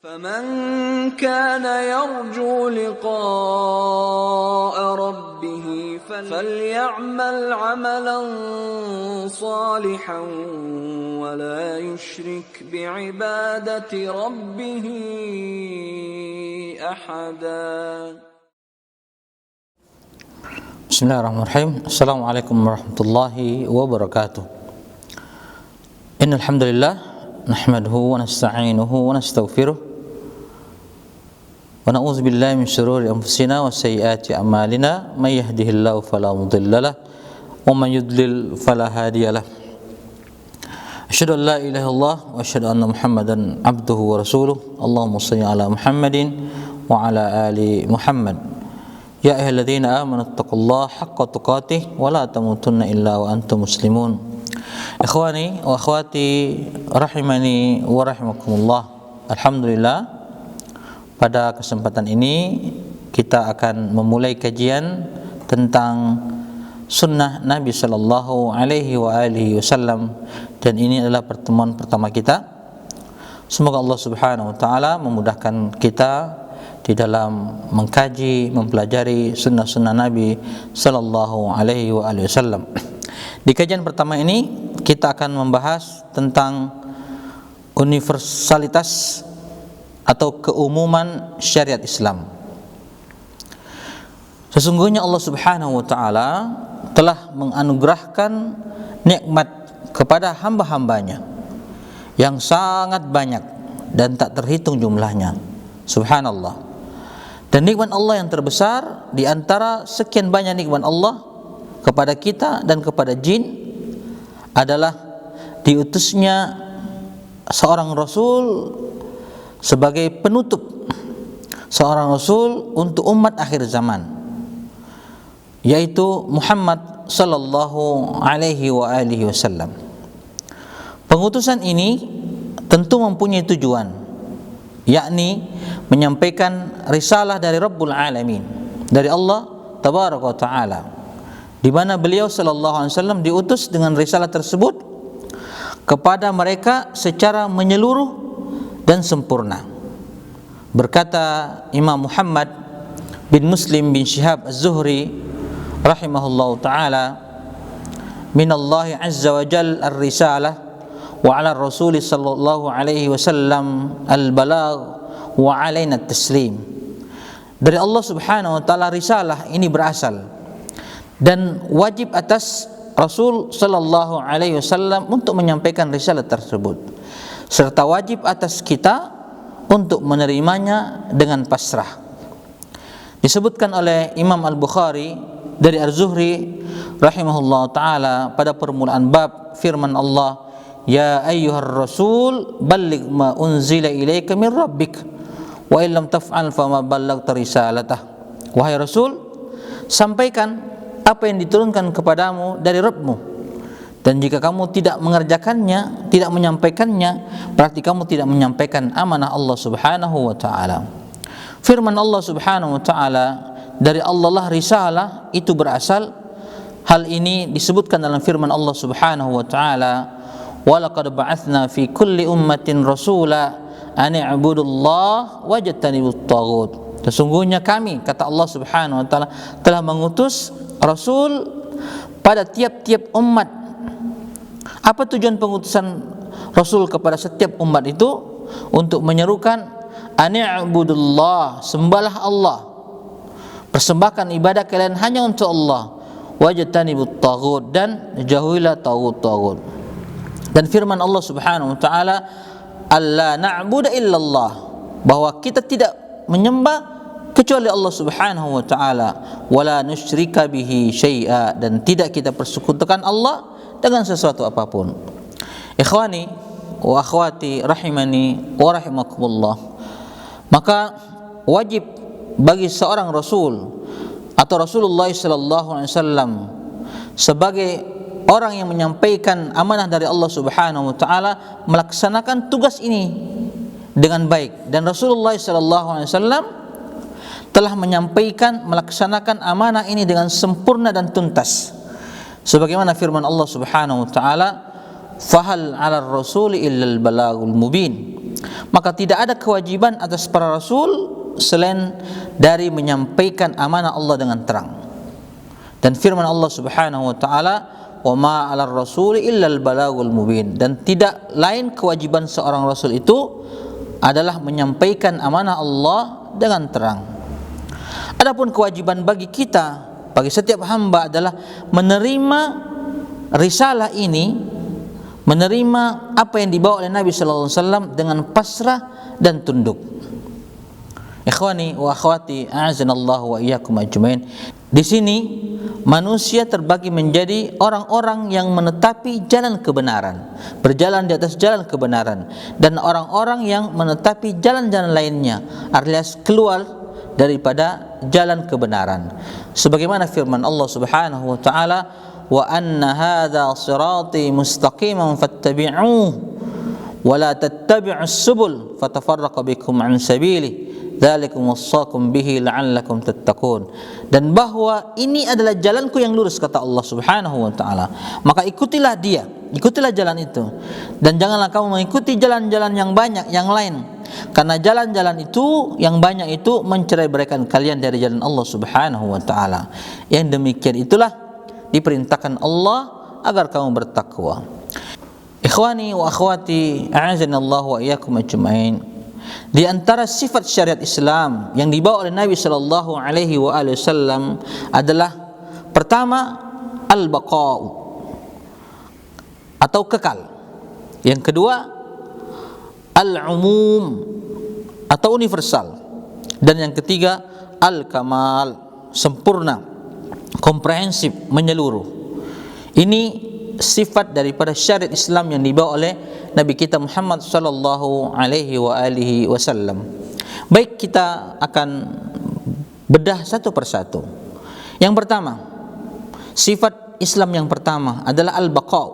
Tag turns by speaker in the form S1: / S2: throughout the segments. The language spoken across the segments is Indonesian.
S1: فمن كان يرجو لقاء ربه فليعمل عملا صالحا ولا يشرك بعبادة ربه أحدا.
S2: Bismillahirrahmanirrahim. Assalamualaikum warahmatullahi wabarakatuh. Innal hamdalillah nahmaduhu wa nasta'inuhu wa nastaghfiruh wa na'udzu billahi min shururi anfusina wa sayyiati a'malina may yahdihillahu fala mudilla lahu wa man yudlil fala hadiya lahu. Asyhadu an la ilaha illallah wa asyhadu anna Muhammadan abduhu wa rasuluh. Allahumma shalli ala Muhammadin wa ala ali Muhammad. Ya ayyuhalladzina amanu taqullaha haqqa tuqatih wa la tamutunna illa wa antum muslimun. Ikhwani wa akhwati rahimani wa rahimakumullah. Alhamdulillah, pada kesempatan ini kita akan memulai kajian tentang sunnah Nabi sallallahu alaihi wasallam, dan ini adalah pertemuan pertama kita. Semoga Allah Subhanahu wa taala memudahkan kita di dalam mengkaji, mempelajari sunnah-sunnah Nabi sallallahu alaihi wasallam. Di kajian pertama ini kita akan membahas tentang universalitas atau keumuman syariat Islam. Sesungguhnya Allah Subhanahu wa taala telah menganugerahkan nikmat kepada hamba-hambanya yang sangat banyak dan tak terhitung jumlahnya. Subhanallah. Dan nikmat Allah yang terbesar di antara sekian banyak nikmat Allah kepada kita dan kepada jin adalah diutusnya seorang rasul sebagai penutup, seorang rasul untuk umat akhir zaman, yaitu Muhammad sallallahu alaihi wasallam. Pengutusan ini tentu mempunyai tujuan, yakni menyampaikan risalah dari Rabbul Alamin, dari Allah Tabaraka wa Ta'ala, di mana beliau sallallahu alaihi wasallam diutus dengan risalah tersebut kepada mereka secara menyeluruh dan sempurna. Berkata Imam Muhammad bin Muslim bin Syihab Az-Zuhri rahimahullahu ta'ala, minallahi azza wa jal ar-risalah wa ala rasuli sallallahu alaihi wasallam al-balagh wa alaina at-taslim. Dari Allah Subhanahu wa ta'ala risalah ini berasal, dan wajib atas Rasul sallallahu alaihi wasallam untuk menyampaikan risalah tersebut, serta wajib atas kita untuk menerimanya dengan pasrah. Disebutkan oleh Imam Al-Bukhari dari Az-Zuhri rahimahullah ta'ala pada permulaan bab firman Allah, ya ayyuhar rasul balligh ma unzila ilaika min rabbik wa illam taf'al fama ballaghta risalatah. Wahai Rasul, sampaikan apa yang diturunkan kepadamu dari Rabbmu, dan jika kamu tidak mengerjakannya, tidak menyampaikannya, berarti kamu tidak menyampaikan amanah Allah Subhanahu wa ta'ala. Firman Allah Subhanahu wa ta'ala, dari Allah lah risalah itu berasal. Hal ini disebutkan dalam firman Allah Subhanahu wa ta'ala, walaqad ba'atsna fi kulli ummatin rasula an i'budullaha wajtanibut taghut. Sesungguhnya kami, kata Allah Subhanahu wa ta'ala, telah mengutus Rasul pada tiap-tiap umat. Apa tujuan pengutusan Rasul kepada setiap umat itu? Untuk menyerukan ani'budullah, sembahlah Allah, persembahkan ibadah kalian hanya untuk Allah, wajtanibut taghut, dan jauhilah taghut-taghut. Dan firman Allah Subhanahu wa ta'ala, alla na'budu illallah, bahwa kita tidak menyembah kecuali Allah Subhanahu wa ta'ala, wala nusyrika bihi syai'a, dan tidak kita persekutukan Allah dengan sesuatu apapun. Ikhwani wa akhwati rahimani wa rahimakumullah, maka wajib bagi seorang rasul atau Rasulullah sallallahu alaihi wasallam sebagai orang yang menyampaikan amanah dari Allah Subhanahu wa ta'ala melaksanakan tugas ini dengan baik. Dan Rasulullah sallallahu alaihi wasallam telah menyampaikan, melaksanakan amanah ini dengan sempurna dan tuntas, sebagaimana firman Allah Subhanahu wa ta'ala, fahal 'alal rasuli illal balagul mubin. maka tidak ada kewajiban atas para rasul selain dari menyampaikan amanah Allah dengan terang. Dan firman Allah Subhanahu wa taala, "Wa ma 'alar rasuli illa al-balagul mubin." Dan tidak lain kewajiban seorang rasul itu adalah menyampaikan amanah Allah dengan terang. Adapun kewajiban bagi kita, bagi setiap hamba adalah menerima risalah ini, menerima apa yang dibawa oleh Nabi sallallahu alaihi wasallam dengan pasrah dan tunduk. Ikhwani wa akhwati, a'azanallahu wa iyyakum ajmain. Di sini manusia terbagi menjadi orang-orang yang menetapi jalan kebenaran, berjalan di atas jalan kebenaran, dan orang-orang yang menetapi jalan-jalan lainnya, alias keluar daripada jalan kebenaran. Sebagaimana firman Allah Subhanahu wa taala, "Wa anna hadza sirati mustaqiman fattabi'uhu wa la tattabi'us subul fatafarraqa bikum 'an sabilihi. Dzalikum wassakum bihi la'allakum tattaqun." Dan bahwa ini adalah jalanku yang lurus, kata Allah Subhanahu wa taala. Maka ikutilah dia, ikutilah jalan itu, dan janganlah kamu mengikuti jalan-jalan yang banyak yang lain, karena jalan-jalan itu yang banyak itu menceraiberaikan kalian dari jalan Allah Subhanahu wa taala. Yang demikian itulah diperintahkan Allah agar kamu bertakwa. Ikhwani wa akhwati, a'azanallahu wa iyyakum ajmain. Di antara sifat syariat Islam yang dibawa oleh Nabi sallallahu alaihi wasallam adalah pertama al-baqa'u atau kekal. Yang kedua al-umum atau universal. Dan yang ketiga al-kamal, sempurna, komprehensif, menyeluruh. Ini sifat daripada syariat Islam yang dibawa oleh Nabi kita Muhammad sallallahu alaihi wasallam. Baik, kita akan bedah satu persatu. Yang pertama, sifat Islam yang pertama adalah al-baqa'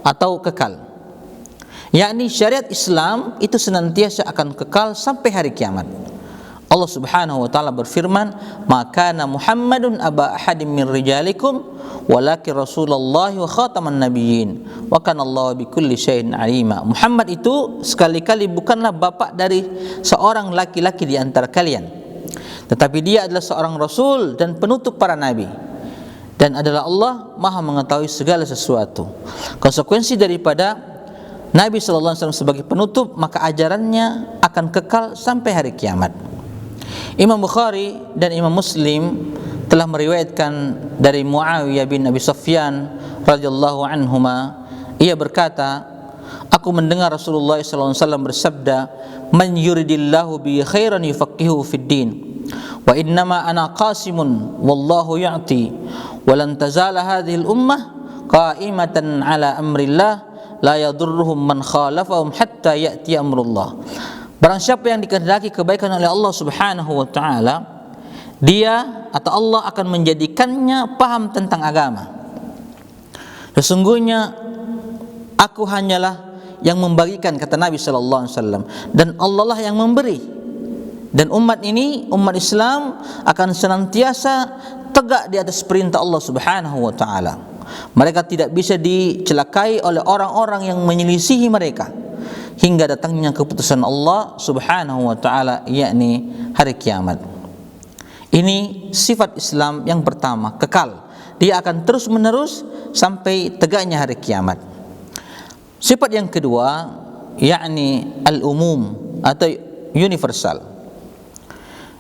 S2: atau kekal. Yakni syariat Islam itu senantiasa akan kekal sampai hari kiamat. Allah Subhanahu wa taala berfirman, "Maka Muhammadun aba ahadim min rijalikum walakin Rasulullah wa khataman nabiyyin wa kana Allah bikulli syai'in alima." Muhammad itu sekali-kali bukanlah bapa dari seorang laki-laki di antara kalian, tetapi dia adalah seorang rasul dan penutup para nabi, dan adalah Allah Maha mengetahui segala sesuatu. Konsekuensi daripada Nabi sallallahu alaihi wasallam sebagai penutup, maka ajarannya akan kekal sampai hari kiamat. Imam Bukhari dan Imam Muslim telah meriwayatkan dari Muawiyah bin Abi Sufyan radhiyallahu anhuma, ia berkata, aku mendengar Rasulullah sallallahu alaihi wasallam bersabda, "Man yuridillahu bi khairan yufaqihuhu fid din. Wa innama ana qasimun wallahu ya'ti wa lan tazala hadhihi al-ummah qa'imatan ala amrillah la yadurruhum man khalafahum hatta ya'ti amrullah." Barang siapa yang dikehendaki kebaikan oleh Allah Subhanahu wa taala, dia atau Allah akan menjadikannya paham tentang agama. Sesungguhnya aku hanyalah yang membagikan, kata Nabi sallallahu alaihi wasallam, dan Allah lah yang memberi. Dan umat ini, umat Islam akan senantiasa tegak di atas perintah Allah Subhanahu wa taala. Mereka tidak bisa dicelakai oleh orang-orang yang menyelisihi mereka hingga datangnya keputusan Allah Subhanahu wa taala, yakni hari kiamat. Ini sifat Islam yang pertama, kekal. Dia akan terus menerus sampai tegaknya hari kiamat. Sifat yang kedua, yakni al-umum atau universal.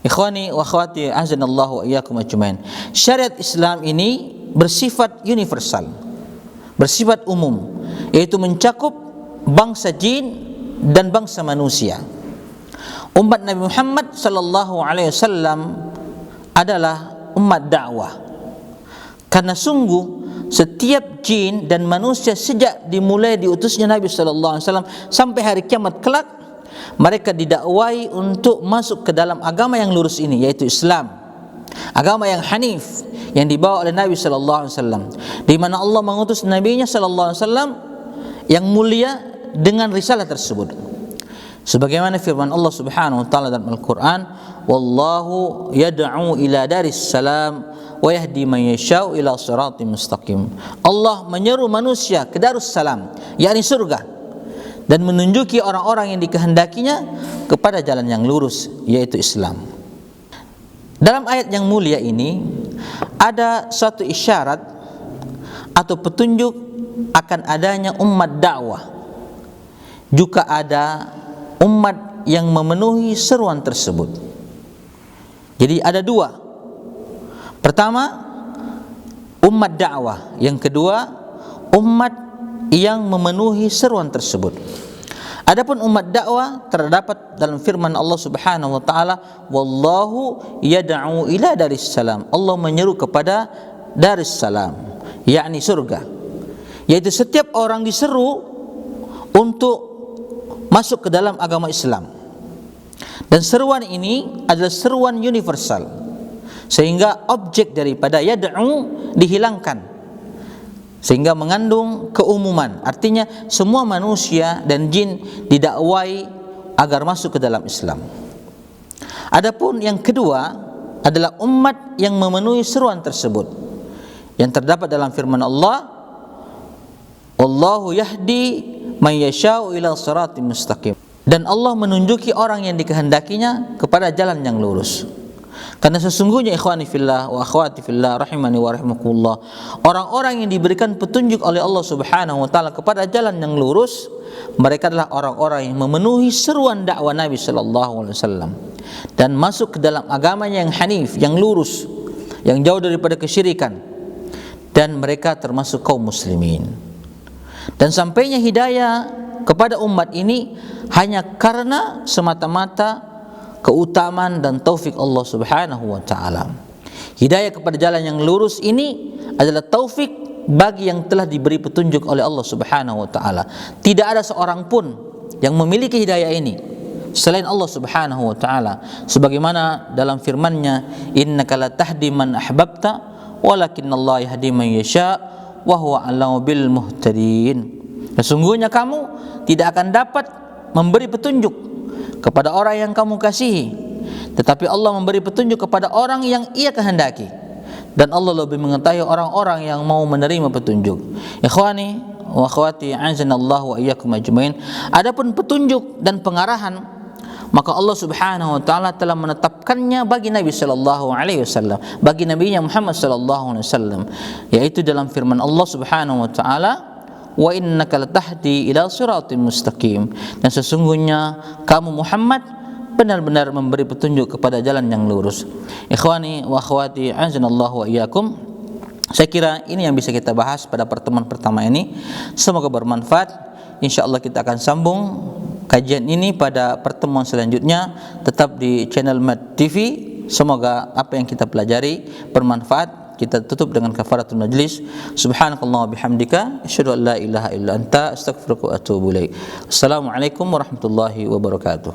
S2: Ikhwani wa akhwati, azanallahu wa iyyakum ajmain. Syariat Islam ini bersifat universal, bersifat umum, yaitu mencakup bangsa jin dan bangsa manusia. Umat Nabi Muhammad sallallahu alaihi wasallam adalah umat dakwah, karena sungguh setiap jin dan manusia sejak dimulai diutusnya Nabi sallallahu alaihi wasallam sampai hari kiamat kelak, mereka didakwai untuk masuk ke dalam agama yang lurus ini, yaitu Islam, agama yang hanif yang dibawa oleh Nabi sallallahu alaihi wasallam, di mana Allah mengutus nabinya sallallahu alaihi wasallam yang mulia dengan risalah tersebut. Sebagaimana firman Allah Subhanahu wa taala dalam Al-Qur'an, "Wallahu yad'u ila daris salam wa yahdi man yasha'u ila siratim mustaqim." Allah menyeru manusia ke darus salam, yakni surga, dan menunjuki orang-orang yang dikehendakinya kepada jalan yang lurus, yaitu Islam. Dalam ayat yang mulia ini ada suatu isyarat atau petunjuk akan adanya umat dakwah. Juga ada umat yang memenuhi seruan tersebut. Jadi ada dua. Pertama, umat dakwah. Yang kedua, umat yang memenuhi seruan tersebut. Adapun umat dakwah terdapat dalam firman Allah Subhanahu wa taala, wallahu yad'u ila daris salam. Allah menyeru kepada daris salam, yakni surga. Yaitu setiap orang diseru untuk masuk ke dalam agama Islam. Dan seruan ini adalah seruan universal, sehingga objek daripada yad'u dihilangkan, sehingga mengandung keumuman. Artinya semua manusia dan jin didakwai agar masuk ke dalam Islam. Adapun yang kedua adalah umat yang memenuhi seruan tersebut, yang terdapat dalam firman Allah, wallahu yahdi man yasha'u ila siratim mustaqim. Dan Allah menunjuki orang yang dikehendakinya kepada jalan yang lurus. Karena sesungguhnya ikhwani fillah wa akhwati fillah rahimani wa rahimakumullah, orang-orang yang diberikan petunjuk oleh Allah Subhanahu wa taala kepada jalan yang lurus, mereka adalah orang-orang yang memenuhi seruan dakwah Nabi sallallahu alaihi wasallam dan masuk ke dalam agamanya yang hanif, yang lurus, yang jauh daripada kesyirikan, dan mereka termasuk kaum muslimin. Dan sampainya hidayah kepada umat ini hanya karena semata-mata keutamaan dan taufik Allah Subhanahu wa taala. Hidayah kepada jalan yang lurus ini adalah taufik bagi yang telah diberi petunjuk oleh Allah Subhanahu wa taala. Tidak ada seorang pun yang memiliki hidayah ini selain Allah Subhanahu wa taala. Sebagaimana dalam firman-Nya, innaka la tahdi man ahbabta walakinnallaha yahdi man yasha wa huwa a'lamu bil muhtadin. Sesungguhnya kamu tidak akan dapat memberi petunjuk kepada orang yang kamu kasihi, tetapi Allah memberi petunjuk kepada orang yang Ia kehendaki, dan Allah lebih mengetahui orang-orang yang mau menerima petunjuk. Ikhwani wa akhwati, azanallahu wa iyyakum ajmain. Adapun petunjuk dan pengarahan, maka Allah Subhanahu wa taala telah menetapkannya bagi Nabi sallallahu alaihi wasallam, bagi Nabi-Nya Muhammad sallallahu alaihi wasallam, yaitu dalam firman Allah Subhanahu wa taala, wa innaka latahdi ila siratim mustaqim. Dan sesungguhnya kamu Muhammad benar-benar memberi petunjuk kepada jalan yang lurus. Ikhwani wa akhwati, azanallahu wa iyyakum. Saya kira ini yang bisa kita bahas pada pertemuan pertama ini. Semoga bermanfaat. Insyaallah kita akan sambung kajian ini pada pertemuan selanjutnya, tetap di channel Mat TV. Semoga apa yang kita pelajari bermanfaat. Kita tutup dengan kafaratul majlis. Subhanakallah bihamdika asyhadu an la ilaha illa anta astaghfiruka wa atubu ilaik. Assalamualaikum warahmatullahi wabarakatuh.